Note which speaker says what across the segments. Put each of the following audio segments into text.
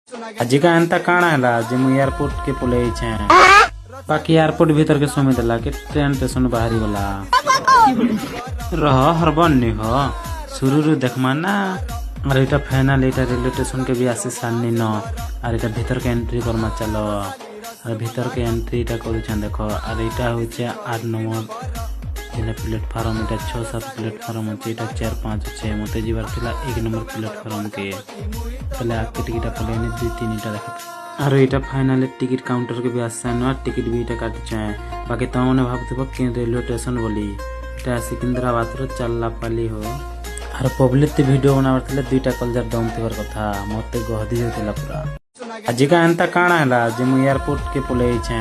Speaker 1: ଆଜିକା ଏନ୍ତା କାଣା ହେଲା ଯେ ମୁଁ ଏୟାରପୋର୍ଟ କେ ପଲେଇଛେ ବାକି ଏୟାରପୋର୍ଟ ଭିତର के समय देला के ट्रेन स्टेशन बाहरी गला रह हरबन हो शुरू देखमा ना और इटा फाइनल इटा रेलवे स्टेशन के भी आसी सानी न और इटा भीतर के एंट्री करमा चलो और भीतर के एंट्री इटा करूछन देखो और इटा होचे 8 नंबर इला प्लेटफॉर्म इटा 6-7 प्लेटफॉर्म होचे इटा 4-5 होचे मते जीवार थिला 1 नंबर प्लेटफॉर्म के पहले आके टिकट पलेनी 2-3 इटा देखो और इटा फाइनल टिकट काउंटर के भी आसा न टिकट भी इटा काट चाहे बाकी त मने भाबथबो कि रेलवे स्टेशन बोली इटा सिकंदराबाद रो चल्ला पाली हो और पब्लिक ते वीडियो बनावर थिले दुईटा कलर डाउन थिवर कथा मते गहदी होतिला पूरा आजिका एंता काଣା हला जे मु एयरपोर्ट के पलेइछे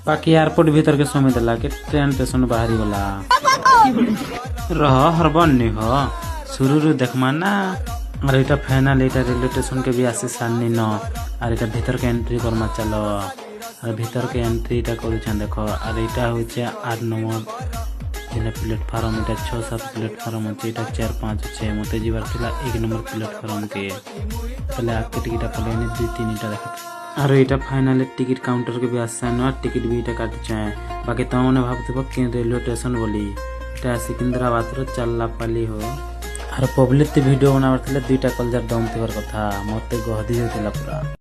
Speaker 1: बाकी एयरपोर्ट भीतर के समय देला के ट्रेन स्टेशन बाहरी गला रह हरबन हो शुरू देखमा ना और इटा फाइनल इटा रेलवे स्टेशन के भी आसी सानी न और इटा भीतर के एंट्री करमा चलो और भीतर के एंट्री इटा करूछन देखो और इटा होचे 8 नंबर इला प्लेटफॉर्म इटा 6-7 प्लेटफॉर्म होचे इटा 4-5 होचे मते जीवार थिला 1 नंबर प्लेटफॉर्म के पहले आके टिकट पलेनी 2-3 इटा देखो और इटा फाइनल टिकट काउंटर के भी आसा न टिकट भी इटा काट चाहे बाकी त मने भाबथबो कि रेलवे स्टेशन बोली इटा सिकंदराबाद रो चल्ला पाली हो और पब्लिक ते वीडियो बनावर थिले दुईटा कलर डाउन थिवर कथा मते गहदी होतिला पूरा।